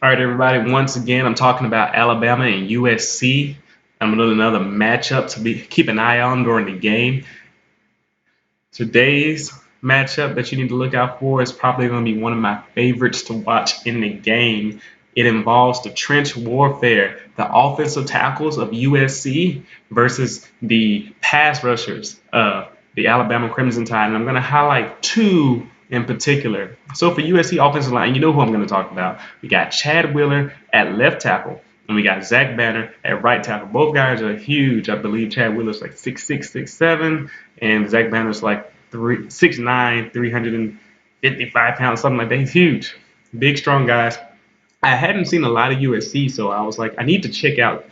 All right, everybody. Once again, I'm talking about Alabama and USC. I'm doing another matchup to keep an eye on during the game. Today's matchup that you need to look out for is probably going to be one of my favorites to watch in the game. It involves the trench warfare, the offensive tackles of USC versus the pass rushers of the Alabama Crimson Tide. And I'm going to highlight two in particular. So for USC offensive line, you know who I'm going to talk about. We got Chad Wheeler at left tackle, and we got Zach Banner at right tackle. Both guys are huge. I believe Chad Wheeler's like 6'6", 6'7", and Zach Banner's like 6'9", 355 pounds, something like that. He's huge. Big, strong guys. I hadn't seen a lot of USC, so I was like, I need to check out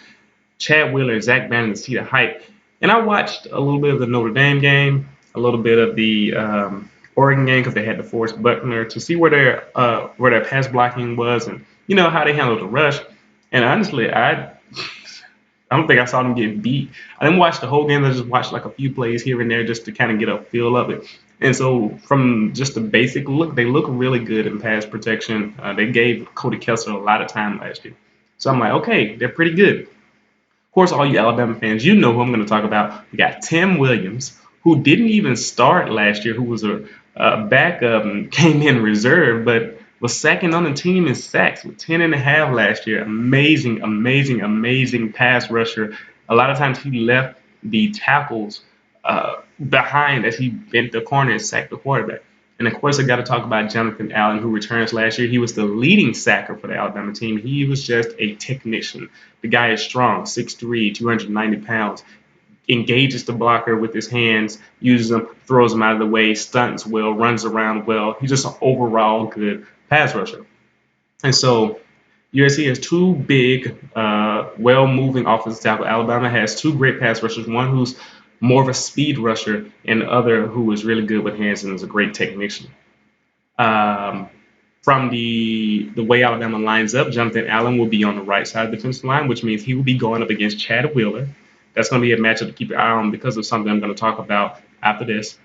Chad Wheeler and Zach Banner to see the hype. And I watched a little bit of the Notre Dame game, a little bit of the Oregon game because they had to force Buckner to see where their pass blocking was and how they handled the rush. And honestly, I don't think I saw them get beat. I didn't watch the whole game. I just watched like a few plays here and there just to kind of get a feel of it. And so from just the basic look, they look really good in pass protection. They gave Cody Kessler a lot of time last year. So I'm like, okay, they're pretty good. Of course, all you Alabama fans, you know who I'm going to talk about. We got Tim Williams, who didn't even start last year, who was a backup and came in reserve, but was second on the team in sacks with 10 and a half last year. Amazing, amazing, amazing pass rusher. A lot of times he left the tackles behind as he bent the corner and sacked the quarterback. And of course, I got to talk about Jonathan Allen, who returns last year. He was the leading sacker for the Alabama team. He was just a technician. The guy is strong, 6'3", 290 pounds. Engages the blocker with his hands, uses them, throws them out of the way, stunts well, runs around well. He's just an overall good pass rusher. And so USC has two big, well-moving offensive tackle. Alabama has two great pass rushers, one who's more of a speed rusher and the other who is really good with hands and is a great technician. From the way Alabama lines up, Jonathan Allen will be on the right side of the defensive line, which means he will be going up against Chad Wheeler. That's going to be a matchup to keep your eye on because of something I'm going to talk about after this.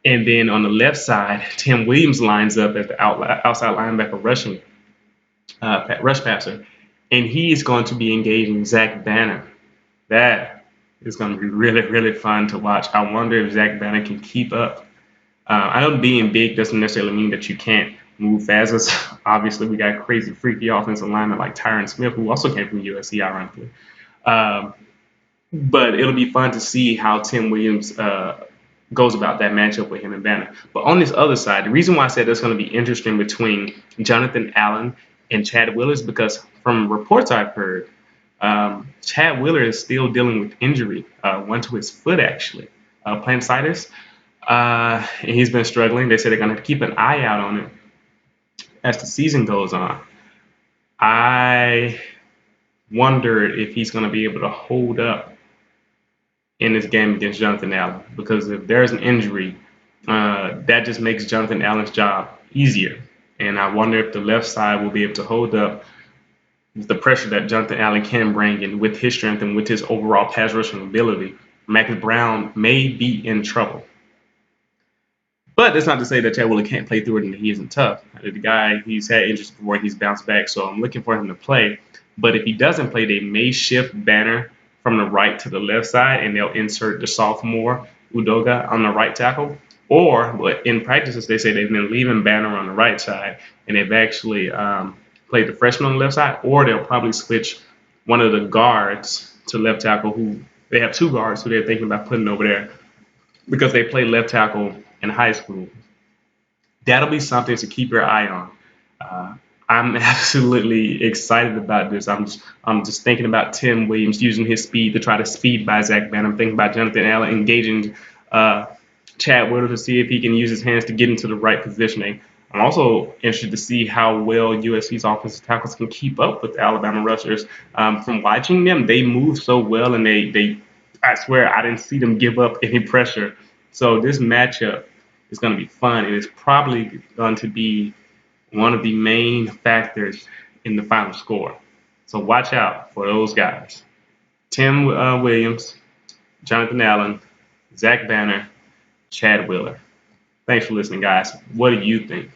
And then on the left side, Tim Williams lines up as the outside linebacker rush passer. And he is going to be engaging Zach Banner. That is going to be really, really fun to watch. I wonder if Zach Banner can keep up. I know being big doesn't necessarily mean that you can't move fast. Obviously, we got crazy, freaky offensive linemen like Tyron Smith, who also came from USC, ironically. But it'll be fun to see how Tim Williams goes about that matchup with him and Banner. But on this other side, the reason why I said that's going to be interesting between Jonathan Allen and Chad Wheeler is because from reports I've heard, Chad Wheeler is still dealing with injury, one to his foot actually, appendicitis, and he's been struggling. They said they're going to keep an eye out on it as the season goes on. I wonder if he's going to be able to hold up in this game against Jonathan Allen, because if there's an injury, that just makes Jonathan Allen's job easier. And I wonder if the left side will be able to hold up the pressure that Jonathan Allen can bring, and with his strength and with his overall pass rushing ability, Marcus Brown may be in trouble. But that's not to say that Chad Wheeler can't play through it and he isn't tough. The guy, he's had injuries before, he's bounced back, so I'm looking for him to play. But if he doesn't play, they may shift Banner from the right to the left side, and they'll insert the sophomore Udoga on the right tackle. Or in practices, they say they've been leaving Banner on the right side, and they've actually played the freshman on the left side. Or they'll probably switch one of the guards to left tackle. Who they have two guards who they're thinking about putting over there because they played left tackle in high school. That'll be something to keep your eye on. I'm absolutely excited about this. I'm just thinking about Tim Williams using his speed to try to speed by Zach Banner. I'm thinking about Jonathan Allen engaging Chad Wheeler to see if he can use his hands to get into the right positioning. I'm also interested to see how well USC's offensive tackles can keep up with the Alabama rushers. From watching them, they move so well, and I swear I didn't see them give up any pressure. So this matchup is going to be fun, and it's probably going to be one of the main factors in the final score. So watch out for those guys. Tim Williams, Jonathan Allen, Zach Banner, Chad Wheeler. Thanks for listening, guys. What do you think?